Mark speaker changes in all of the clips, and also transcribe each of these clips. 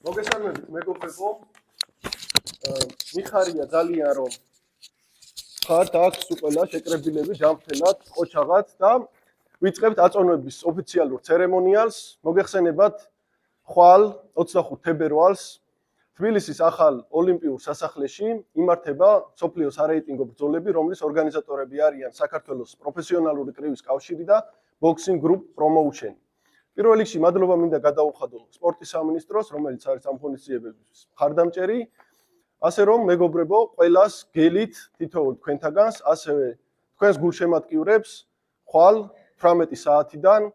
Speaker 1: მოგესალმებით მეგობრებო. მიხარია ძალიან რომ ხართ აქ უყველა შეკრებილები ჯანმრთელად, ყოჩაღად და ვიწყებთ აწონების ოფიციალურ ცერემონიალს. მოგეხსენებათ ხვალ 25 თებერვალს თბილისის ახალ ოლიმპიურ სასახლეში იმართება სოფლიოს სარეიტინგო ბრძოლები, რომლის ორგანიზატორები არიან საქართველოს პროფესიონალური კრივის კავშირი და ბოქსინგ გრუპ პრომოუშენი. პირველ რიგში მადლობა მინდა გადაუხადო სპორტის სამინისტროს, რომელიც არის ამ ღონისძიებების მხარდამჭერი, ასე რომ მეგობრებო, ყველას გელით თითოეულ თქვენთაგანს, ასევე თქვენს გულშემატკივრებს ხვალ 18 საათიდან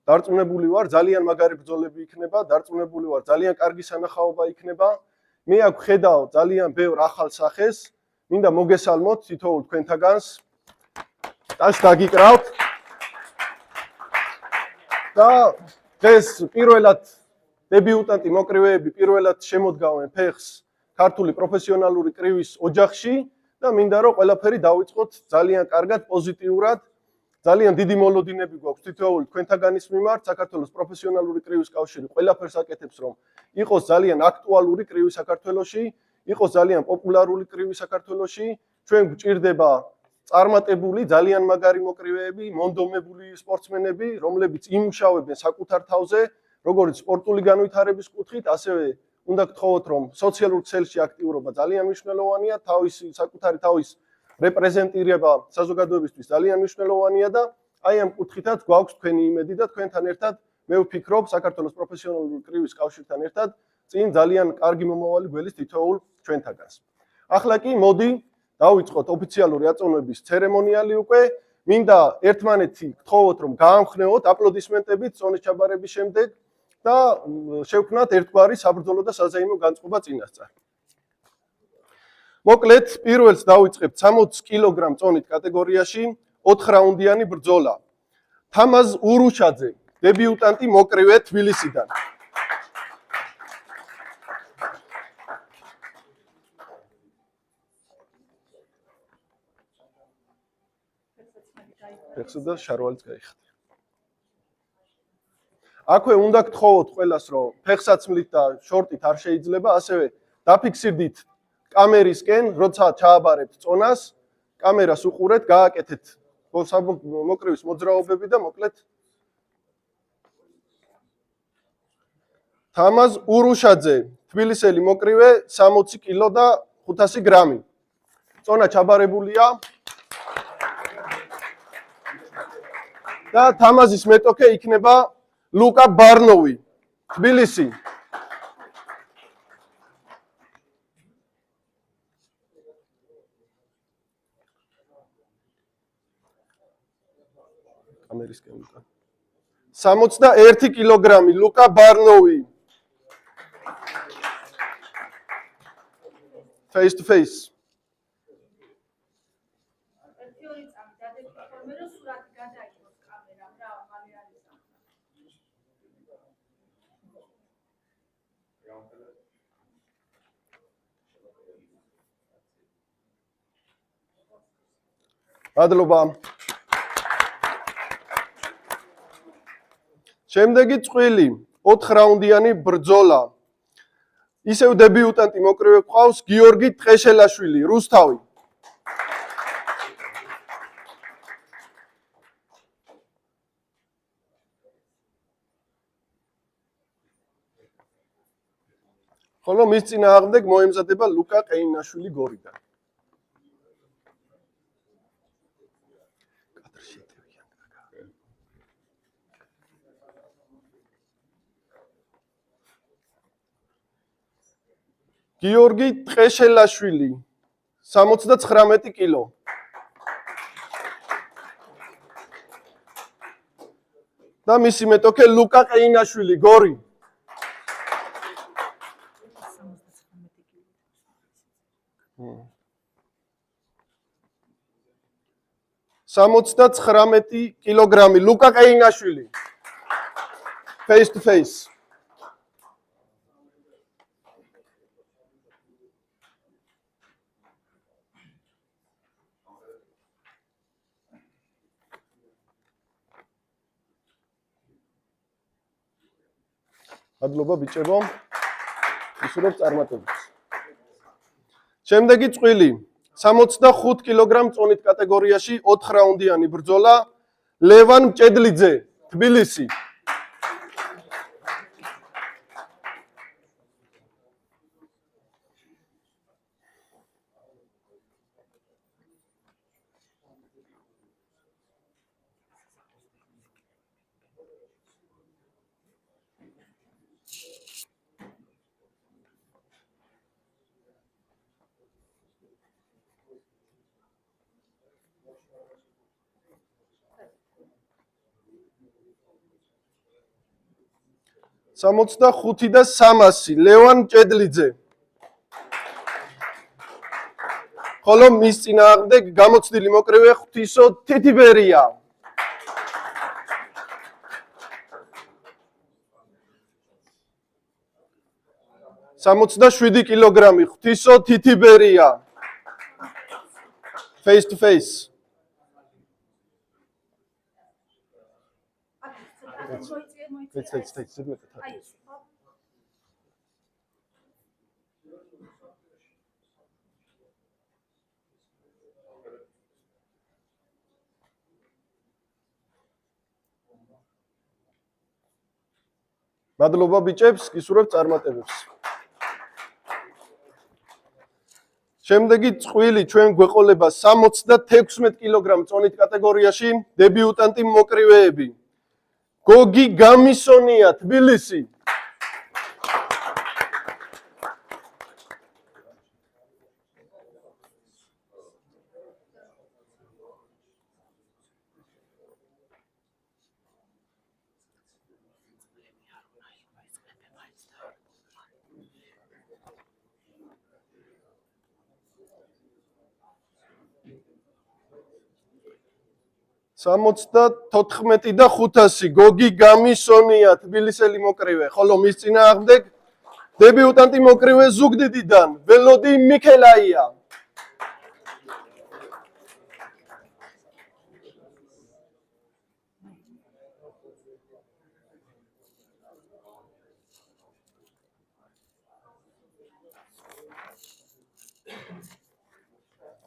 Speaker 1: დარწმუნებული ვარ, ძალიან მაგარი ბრძოლები იქნება, დარწმუნებული ვარ, ძალიან კარგი სანახაობა იქნება. მე აქ ხედავ ძალიან ბევრ ახალ სახეს, მინდა მოგესალმოთ თითოეულ თქვენთაგანს. ტაშ დაგიკრავთ. და დღეს პირველად დებიუტანტი მოკრივეები პირველად შემოდგავენ ფეხს ქართული პროფესიონალური კრივის ოჯახში და მინდა რომ ყველაფერი დავიწყოთ ძალიან კარგად, პოზიტიურად. ძალიან დიდი მოლოდინები გვაქვს თითოეულ თქვენთაგანის მიმართ. საქართველოს პროფესიონალური კრივის კავშირი ყველაფერს აკეთებს, რომ იყოს ძალიან აქტუალური კრივი საქართველოში, იყოს ძალიან პოპულარული კრივი საქართველოში. ჩვენ გვჭირდება წარმატებული, ძალიან მაგარი მოკრივეები, მონდომებული სპორტსმენები, რომლებიც იმუშავებენ საკუთარ თავზე, როგორც სპორტული განვითარების კუთხით, ასევე უნდა გთხოვოთ, რომ სოციალურ ქსელში აქტიურობა ძალიან მნიშვნელოვანია, საკუთარი თავის რეპრეზენტირება საზოგადოებისთვის ძალიან მნიშვნელოვანია და აი ამ კუთხითაც გვაქვს თქვენი იმედი და თქვენთან ერთად მე ვფიქრობ საქართველოს პროფესიონალური კრივის კავშირთან ერთად წინ ძალიან კარგი მომავალი გველის თითოეულ ჩვენთაგანს. ახლა კი მოდი დავიწყოთ ოფიციალური აწონების ცერემონიალი უკვე. მინდა ერთმანეთი გთხოვოთ, რომ გაამხნევოთ აპლოდისმენტებით წონის ჩაბარების შემდეგ და შევქმნათ ერთგვარი საბრძოლო და საზეიმო განწყობა წინასწარ. მოკლედ, პირველს დავიწყებთ 60 კილოგრამ წონით კატეგორიაში 4 რაუნდიანი ბრძოლა. თამაზ ურუშაძე, დებიუტანტი მოკრივე თბილისიდან. ეხსნა შარვალიც გაიხდი. აქვე უნდა გთხოვოთ ყველას, რომ ფეხსაცმლით და შორტით არ შეიძლება, ასევე დაფიქსირდით კამერისკენ, როცა ჩააბარებთ წონას, კამერას უყურეთ, გააკეთეთ მოკრივის მოძრაობები და მოკლედ თამაზ ურუშაძე, თბილისელი მოკრივე, 60 კილო და 500 გრამი. წონა ჩაბარებულია. და თამაზის მეტოქე იქნება ლუკა ბარნოვი, თბილისი. კამერისკენ ლუკა. 61 კილოგრამი ლუკა ბარნოვი. Face to face. მადლობა. შემდეგი წყვილი 4 რაუნდიანი ბრძოლა. ისევ დებიუტანტი მოკრივე გვყავს გიორგი ტყეშელაშვილი, რუსთავი. ხოლო მის წინააღმდეგ მოემზადება ლუკა ყეინაშვილი გორიდან. გიორგი ტყეშელაშვილი 79 კილო. და მისი მეტოქე ლუკა ყეინაშვილი გორი. 79 კილოგრამი ლუკა ყეინაშვილი. Face to face. მადლობა ბიჭებო. ისურვებს წარმატებას. შემდეგი წყვილი 65 კილოგრამ წონით კატეგორიაში 4 რაუნდიანი ბრძოლა ლევან მჭედლიძე, თბილისი. სამოცდახუთი და 300 ლევან მჭედლიძე. ხოლო მის წინააღმდეგ გამოცდილი მოკრივე ღვთისო თითიბერია. 67 კილოგრამი ღვთისო თითიბერია. Face to face. მადლობა ბიჭებს, გისურვებთ წარმატებებს. შემდეგი წყვილი ჩვენ გვეყოლება 76 კილოგრამ წონით კატეგორიაში დებიუტანტი მოკრივეები. გოგი გამისონია, თბილისი. სამოცდა 14 და 500 გოგი გამისონია, თბილისელი მოკრივე, ხოლო მის წინააღმდეგ დებიუტანტი მოკრივე ზუგდიდიდან ველოდი მიქელაია.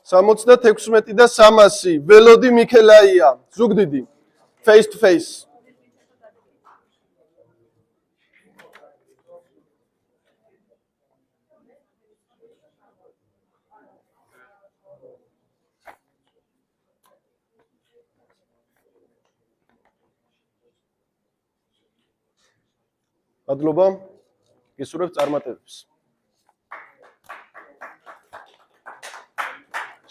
Speaker 1: სამოცდა 16 და 300 ველოდი მიქელაია, ზუგდიდი, face to face. მადლობა, გისურვებთ წარმატებებს.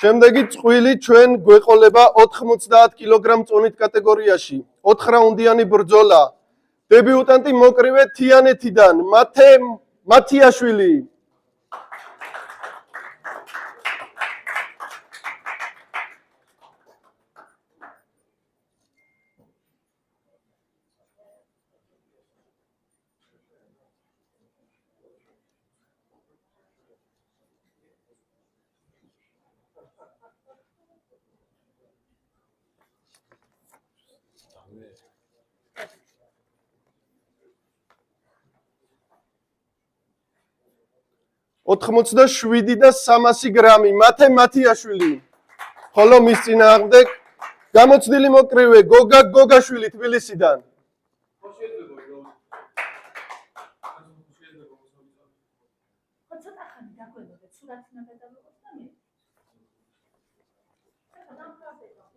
Speaker 1: შემდეგი წყვილი ჩვენ გვეყოლება 90 კილოგრამ წონით კატეგორიაში 4 რაუნდიანი ბრძოლა დებიუტანტი მოკრივე თიანეთიდან მათე მათიაშვილი. ოთხმოცდაშვიდი და 300 გრამი მათე მათიაშვილი, ხოლო მის წინააღმდეგ გამოცდილი მოკრივე გოგა გოგაშვილი თბილისიდან.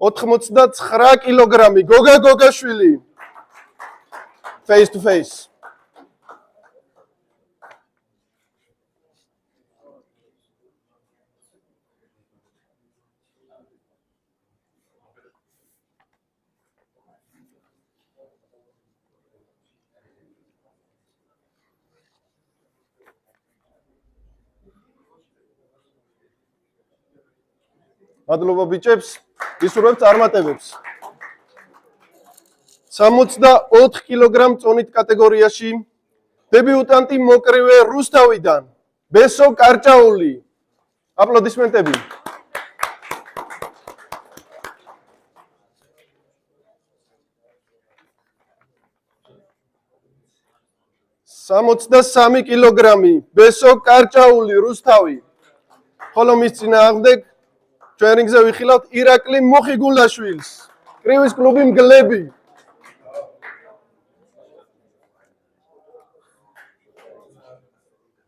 Speaker 1: ოთხმოცდა 9 კილოგრამი გოგა გოგაშვილი, face to face. მადლობა ბიჭებს, გისურვებთ წარმატებებს. 64 კილოგრამ წონით კატეგორიაში დებიუტანტი მოკრივე რუსთავიდან ბესო კარჭაული. აპლოდისმენტები. 63 კილოგრამი ბესო კარჭაული რუსთავი. ხოლო მის წინააღმდეგ ჩვენ რინგზე ვიხილავთ ირაკლი მუხიგულაშვილს. კრივის კლუბი მგლები.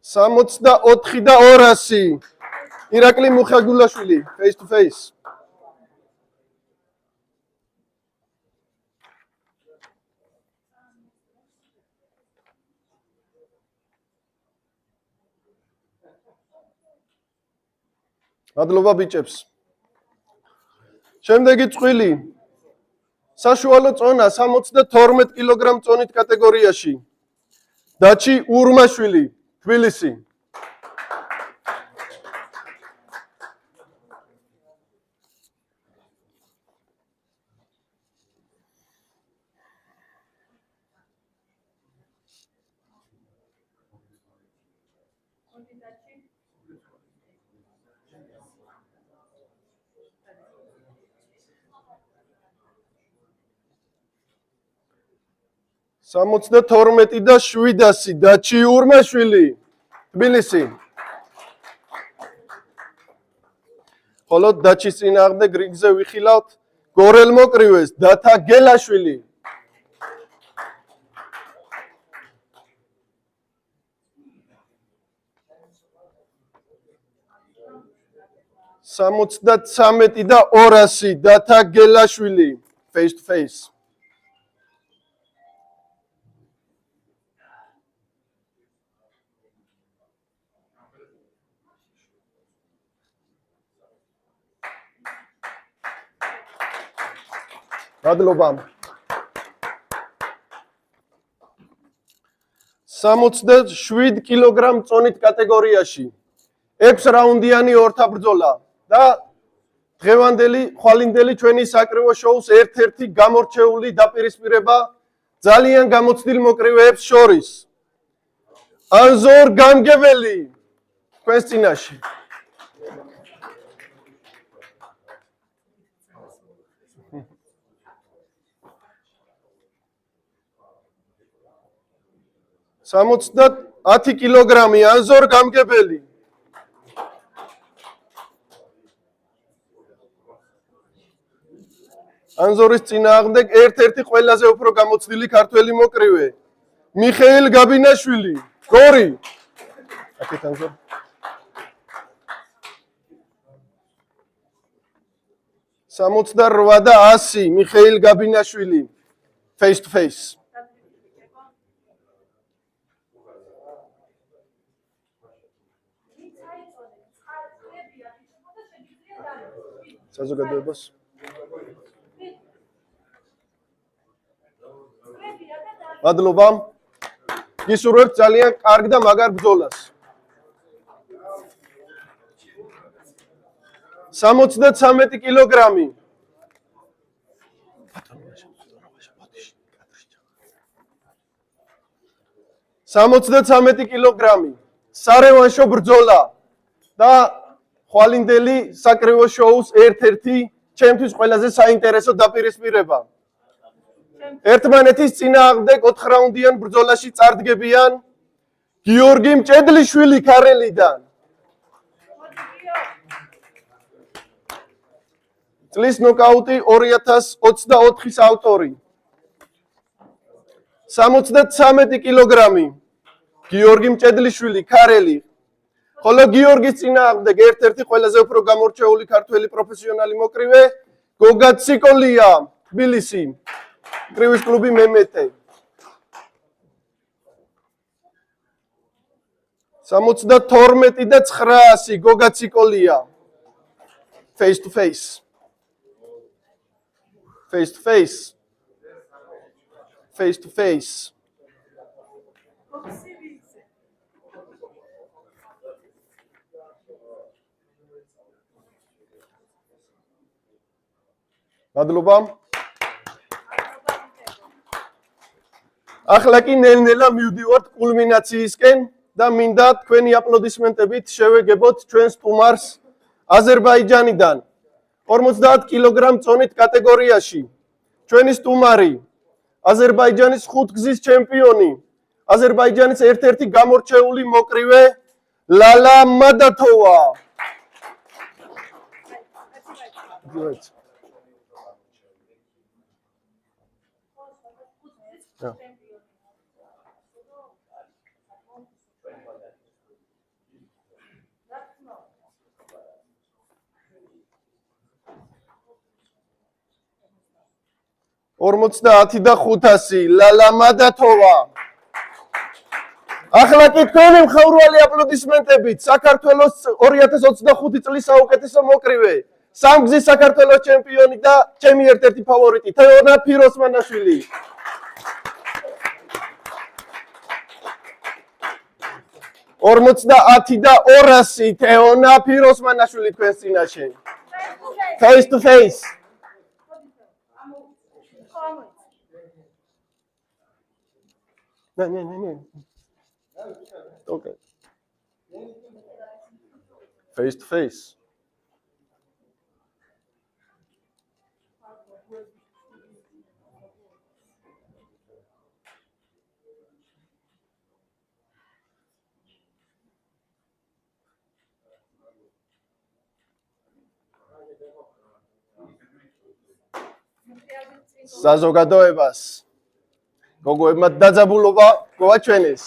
Speaker 1: სამოცდა 4,200 ირაკლი მუხიგულაშვილი face to face. მადლობა ბიჭებს. შემდეგი წყვილი. საშუალო წონა 72 კილოგრამ წონით კატეგორიაში. დაჩი ურმაშვილი, თბილისი. სამოცდა 12,700 დაჩი ურმაშვილი, თბილისი. ხოლო დაჩის წინააღმდეგ რინგზე ვიხილავთ გორელ მოკრივეს დათა გელაშვილი. სამოცდა 13,200 დათა გელაშვილი face to face. მადლობა. 67 კილოგრამ წონით კატეგორიაში 6 რაუნდიანი ორთაბრძოლა და დღევანდელი ხვალინდელი ჩვენი საკრივო შოუს ერთ-ერთი გამორჩეული დაპირისპირება ძალიან გამოცდილ მოკრივეებს შორის. ანზორ გამგებელი თქვენს წინაშე. სამოცდა 10 კილოგრამი ანზორ გამგებელი. ანზორის წინააღმდეგ ერთ-ერთი ყველაზე უფრო გამოცდილი ქართველი მოკრივე მიხეილ გაბინაშვილი. გორი. აკეთ ანზორ. სამოცდა 8 და 100 მიხეილ გაბინაშვილი face to face. საზოგადოებას მადლობა. გისურვებთ ძალიან კარგ და მაგარ ბრძოლას. 73 კილოგრამი. 73 კილოგრამი. სარევანშო ბრძოლა და ხვალინდელი საკრივო შოუს ერთ-ერთი ჩემთვის ყველაზე საინტერესო დაპირისპირება. ერთმანეთის წინააღმდეგ 4 რაუნდიან ბრძოლაში წარდგებიან გიორგი მჭედლიშვილი ქარელიდან. წლის ნოკაუტი 2024-ის ავტორი. 73 კილოგრამი გიორგი მჭედლიშვილი ქარელი. ხოლო გიორგის წინააღმდეგ ერთ-ერთი ყველაზე უფრო გამორჩეული ქართველი პროფესიონალი მოკრივე გოგა ციკოლია, თბილისი. კრივის კლუბი მემეტე. 72 და 900 გოგა ციკოლია face to face. Face to face. Face to face. მადლობა. ახლა კი ნელ-ნელა მივდივართ კულმინაციისკენ და მინდა თქვენი აპლოდისმენტებით შევეგებოთ ჩვენს სტუმარს აზერბაიჯანიდან 50 კილოგრამ წონით კატეგორიაში. ჩვენი სტუმარი აზერბაიჯანის ხუთგზის ჩემპიონი აზერბაიჯანის ერთ-ერთი გამორჩეული მოკრივე ლალა მადათოვა. ორმოცდა 500 ლალა მადათოვა. ახლა კი თქვენი მხურვალი აპლოდისმენტებით საქართველოს 2025 წლის საუკეთესო მოკრივე, სამგზის საქართველოს ჩემპიონი და ჩემი ერთ-ერთი ფავორიტი თეონა ფიროსმანაშვილი. ორმოცდა 200 თეონა ფიროსმანაშვილი თქვენს წინაშე. Face to face. Ne. Okay. Face to face. საზოგადოებას გოგოებმა დაძაბულობა გვაჩვენეს.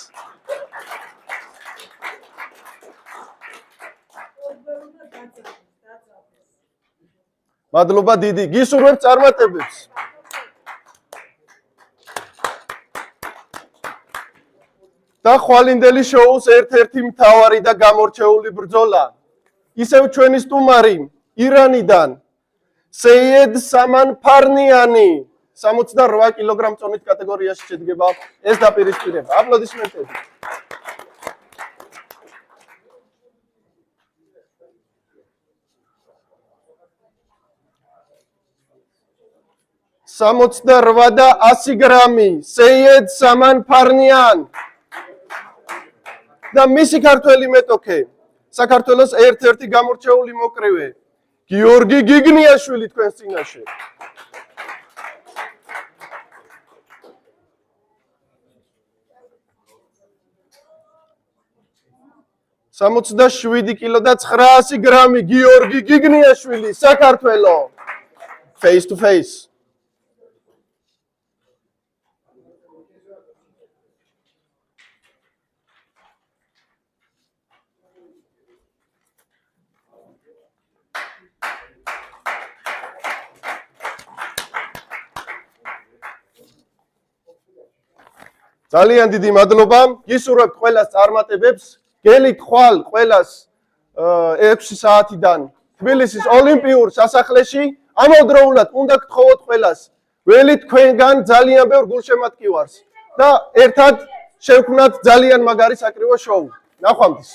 Speaker 1: მადლობა დიდი, გისურვებთ წარმატებებს. და ხვალინდელი შოუს ერთ-ერთი მთავარი და გამორჩეული ბრძოლა. ისევ ჩვენი სტუმარი ირანიდან სეიედ სამანფარნიანი 68 კილოგრამ წონით კატეგორიაში შედგება ეს დაპირისპირება. აპლოდისმენტები. სამოცდა 8 და 100 გრამი სეიედ სამანფარნიან და მისი ქართველი მეტოქე საქართველოს ერთ-ერთი გამორჩეული მოკრივე გიორგი გიგნიაშვილი თქვენს წინაშე. 67 კილო და 900 გრამი გიორგი გიგნიაშვილი საქართველო. Face to face. ძალიან დიდი მადლობა. გისურვებთ ყველას წარმატებებს. გელით ხვალ ყველას 6 საათიდან თბილისის ოლიმპიურ სასახლეში. ამავდროულად უნდა გთხოვოთ ყველას ველი თქვენგან ძალიან ბევრ გულშემატკივარს და ერთად შევქმნათ ძალიან მაგარი საკრივო შოუ. ნახვამდის.